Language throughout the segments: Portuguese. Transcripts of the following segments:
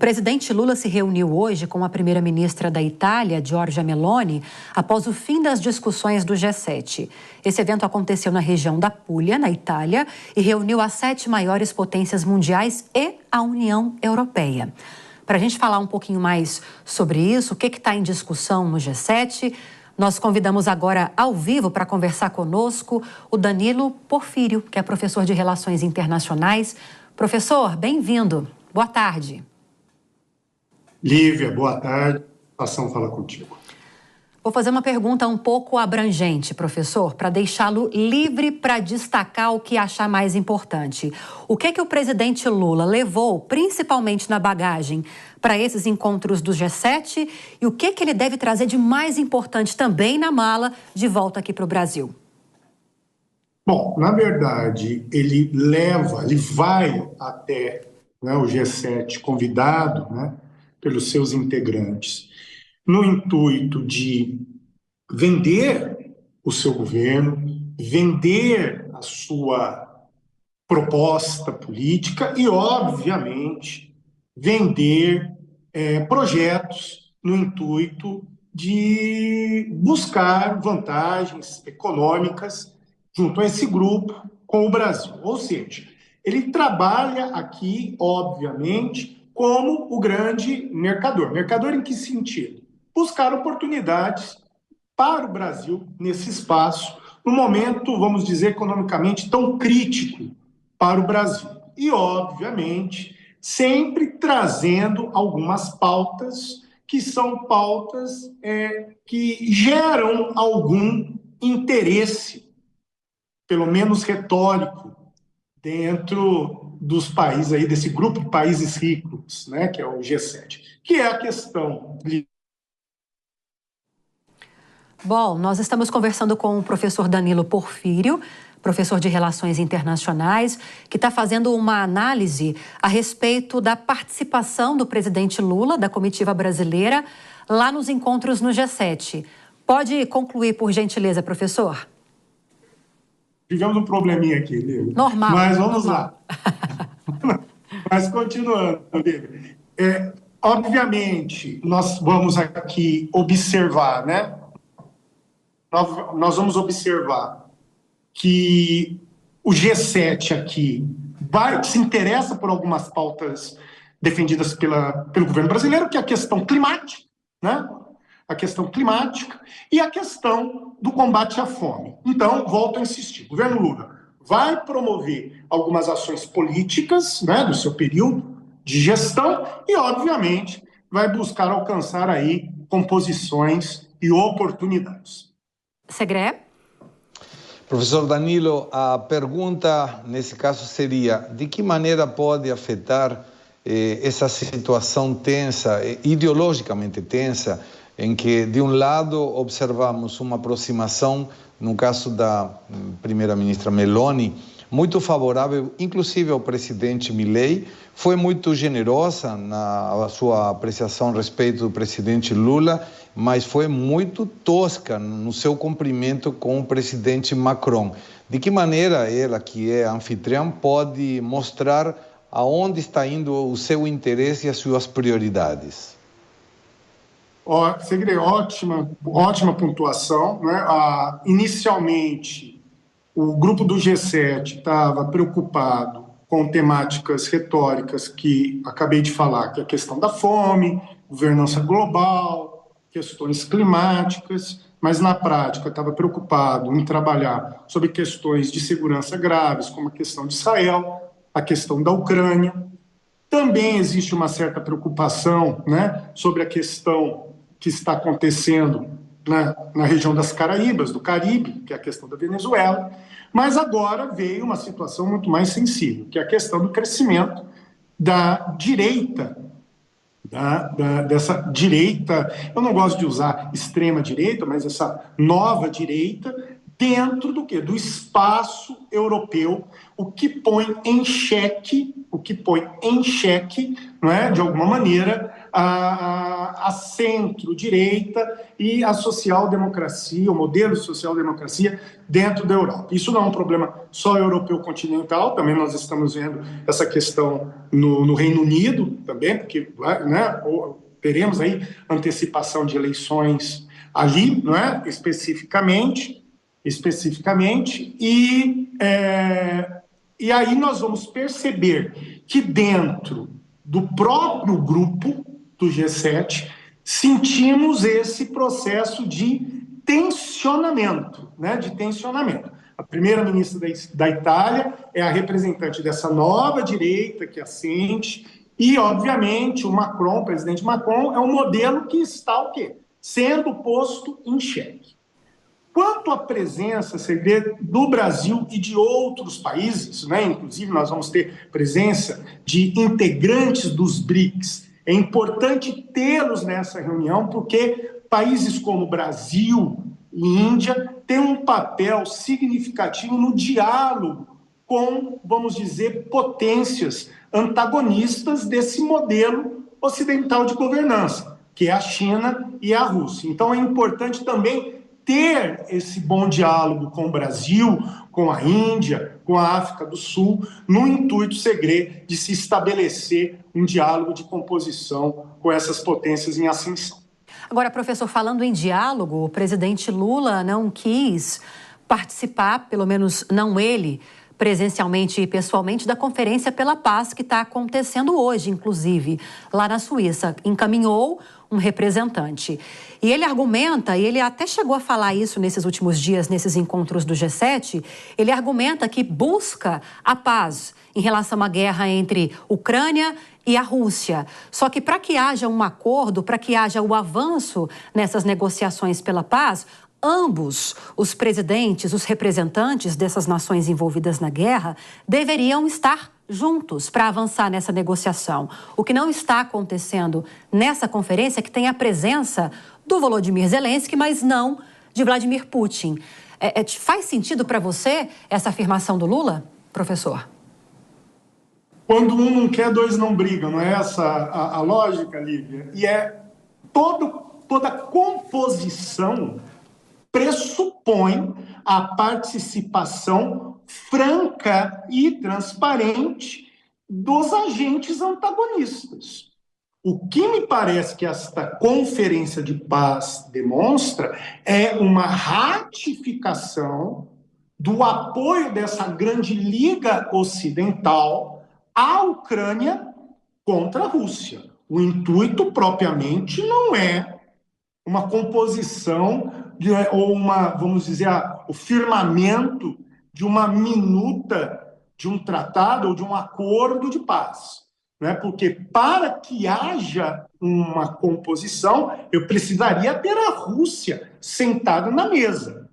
presidente Lula se reuniu hoje com a primeira-ministra da Itália, Giorgia Meloni, após o fim das discussões do G7. Esse evento aconteceu na região da Puglia, na Itália, e reuniu as 7 maiores potências mundiais e a União Europeia. Para a gente falar um pouquinho mais sobre isso, o que está em discussão no G7, nós convidamos agora ao vivo para conversar conosco o Danilo Porfírio, que é professor de Relações Internacionais. Professor, bem-vindo. Boa tarde. Lívia, boa tarde. Satisfação falar contigo. Vou fazer uma pergunta um pouco abrangente, professor, para deixá-lo livre para destacar o que achar mais importante. O que o presidente Lula levou, principalmente na bagagem, para esses encontros do G7 e o que ele deve trazer de mais importante também na mala de volta aqui para o Brasil? Bom, na verdade, ele vai até o G7 convidado, pelos seus integrantes, no intuito de vender o seu governo, vender a sua proposta política e, obviamente, vender projetos no intuito de buscar vantagens econômicas junto a esse grupo com o Brasil. Ou seja, ele trabalha aqui, obviamente, como o grande mercador. Mercador em que sentido? Buscar oportunidades para o Brasil nesse espaço, no momento, vamos dizer, economicamente tão crítico para o Brasil. E, obviamente, sempre trazendo algumas pautas que são pautas que geram algum interesse, pelo menos retórico, dentro dos países aí, desse grupo de países ricos, que é o G7, que é a questão. Bom, nós estamos conversando com o professor Danilo Porfírio, professor de Relações Internacionais, que está fazendo uma análise a respeito da participação do presidente Lula, da comitiva brasileira, lá nos encontros no G7. Pode concluir, por gentileza, professor? Tivemos um probleminha aqui, Lívia. Normal. Mas vamos lá. Mas continuando, Lívia. Obviamente, nós vamos aqui observar, Nós vamos observar que o G7 aqui se interessa por algumas pautas defendidas pelo governo brasileiro, que é a questão climática, a questão climática e a questão do combate à fome. Então, volto a insistir, o governo Lula vai promover algumas ações políticas, do seu período de gestão e, obviamente, vai buscar alcançar aí composições e oportunidades. Segre? Professor Danilo, a pergunta nesse caso seria: de que maneira pode afetar essa situação tensa, ideologicamente tensa, em que, de um lado, observamos uma aproximação, no caso da primeira-ministra Meloni, muito favorável, inclusive ao presidente Milei, foi muito generosa na sua apreciação a respeito do presidente Lula, mas foi muito tosca no seu cumprimento com o presidente Macron. De que maneira ela, que é anfitriã, pode mostrar aonde está indo o seu interesse e as suas prioridades? Segre, ótima pontuação. Inicialmente, o grupo do G7 estava preocupado com temáticas retóricas que acabei de falar, que é a questão da fome, governança global, questões climáticas, mas na prática estava preocupado em trabalhar sobre questões de segurança graves, como a questão de Israel, a questão da Ucrânia. Também existe uma certa preocupação sobre a questão que está acontecendo na região das Caraíbas, do Caribe, que é a questão da Venezuela, mas agora veio uma situação muito mais sensível, que é a questão do crescimento da direita, dessa direita, eu não gosto de usar extrema direita, mas essa nova direita, dentro do quê? Do espaço europeu, o que põe em xeque, de alguma maneira, a centro-direita e a social-democracia, o modelo de social-democracia dentro da Europa. Isso não é um problema só europeu continental, também nós estamos vendo essa questão no Reino Unido também, porque, né, teremos aí antecipação de eleições ali, não é? especificamente, e aí nós vamos perceber que dentro do próprio grupo do G7 sentimos esse processo de tensionamento, né? De tensionamento. A primeira-ministra da Itália é a representante dessa nova direita que assente e, obviamente, o presidente Macron, é um modelo que está o quê? Sendo posto em xeque. Quanto à presença do Brasil e de outros países, né? Inclusive nós vamos ter presença de integrantes dos BRICS, é importante tê-los nessa reunião, porque países como Brasil e Índia têm um papel significativo no diálogo com, vamos dizer, potências antagonistas desse modelo ocidental de governança, que é a China e a Rússia. Então é importante também ter esse bom diálogo com o Brasil, com a Índia, com a África do Sul, no intuito segredo de se estabelecer um diálogo de composição com essas potências em ascensão. Agora, professor, falando em diálogo, o presidente Lula não quis participar, pelo menos não ele, presencialmente e pessoalmente, da Conferência pela Paz que está acontecendo hoje, inclusive, lá na Suíça. Encaminhou um representante. E ele argumenta, e ele até chegou a falar isso nesses últimos dias, nesses encontros do G7, ele argumenta que busca a paz em relação à guerra entre Ucrânia e a Rússia. Só que para que haja um acordo, para que haja o avanço nessas negociações pela paz, ambos os presidentes, os representantes dessas nações envolvidas na guerra, deveriam estar juntos para avançar nessa negociação. O que não está acontecendo nessa conferência é que tem a presença do Volodymyr Zelensky, mas não de Vladimir Putin. Faz sentido para você essa afirmação do Lula, professor? Quando um não quer, dois não brigam, não é essa a lógica, Lívia? E toda composição pressupõe a participação franca e transparente dos agentes antagonistas. O que me parece que esta conferência de paz demonstra é uma ratificação do apoio dessa grande liga ocidental à Ucrânia contra a Rússia. O intuito propriamente não é uma composição ou vamos dizer, o firmamento de uma minuta de um tratado ou de um acordo de paz. Né? Porque para que haja uma composição, eu precisaria ter a Rússia sentada na mesa,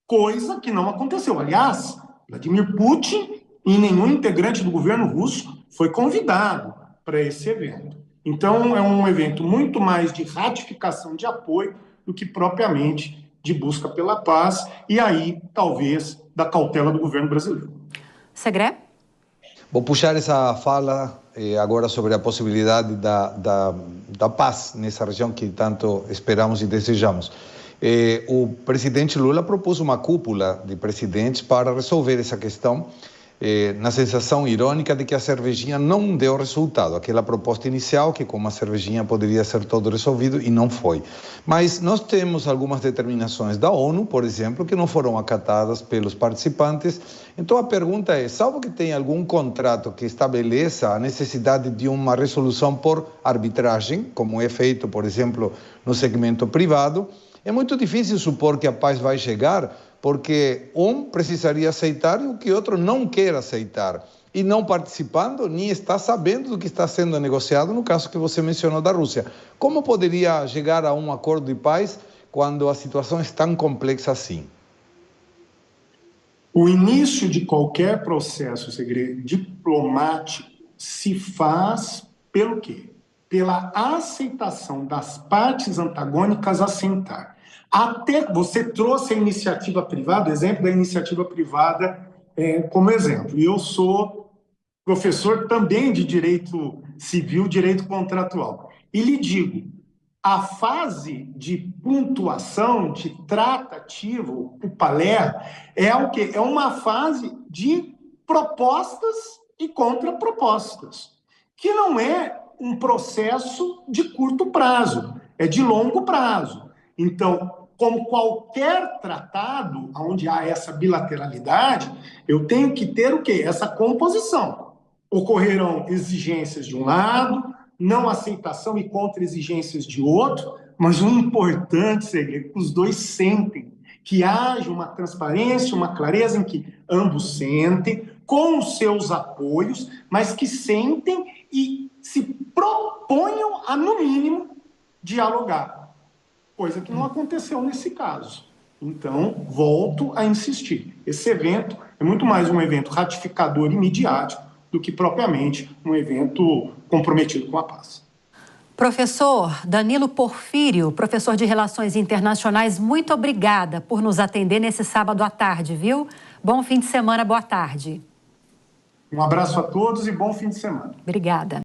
coisa que não aconteceu. Aliás, Vladimir Putin e nenhum integrante do governo russo foi convidado para esse evento. Então, é um evento muito mais de ratificação de apoio do que propriamente de busca pela paz e aí, talvez, da cautela do governo brasileiro. Segré? Vou puxar essa fala agora sobre a possibilidade da paz nessa região que tanto esperamos e desejamos. O presidente Lula propôs uma cúpula de presidentes para resolver essa questão, na sensação irônica de que a cervejinha não deu resultado. Aquela proposta inicial, que com uma cervejinha poderia ser todo resolvido, e não foi. Mas nós temos algumas determinações da ONU, por exemplo, que não foram acatadas pelos participantes. Então a pergunta é, salvo que tenha algum contrato que estabeleça a necessidade de uma resolução por arbitragem, como é feito, por exemplo, no segmento privado, é muito difícil supor que a paz vai chegar, porque um precisaria aceitar e o que outro não quer aceitar. E não participando, nem está sabendo do que está sendo negociado, no caso que você mencionou da Rússia. Como poderia chegar a um acordo de paz quando a situação é tão complexa assim? O início de qualquer processo diplomático se faz pelo quê? Pela aceitação das partes antagônicas a sentar. Até você trouxe a iniciativa privada, o exemplo da iniciativa privada como exemplo. E eu sou professor também de direito civil, direito contratual. E lhe digo, a fase de pontuação, de tratativa, o Paler, é o quê? É uma fase de propostas e contrapropostas, que não é um processo de curto prazo, é de longo prazo. Então, como qualquer tratado onde há essa bilateralidade, eu tenho que ter o quê? Essa composição. Ocorrerão exigências de um lado, não aceitação e contra-exigências de outro, mas o importante é que os dois sentem, que haja uma transparência, uma clareza em que ambos sentem, com os seus apoios, mas que sentem e se proponham a, no mínimo, dialogar. Coisa que não aconteceu nesse caso. Então, volto a insistir. Esse evento é muito mais um evento ratificador e midiático do que propriamente um evento comprometido com a paz. Professor Danilo Porfírio, professor de Relações Internacionais, muito obrigada por nos atender nesse sábado à tarde, viu? Bom fim de semana, boa tarde. Um abraço a todos e bom fim de semana. Obrigada.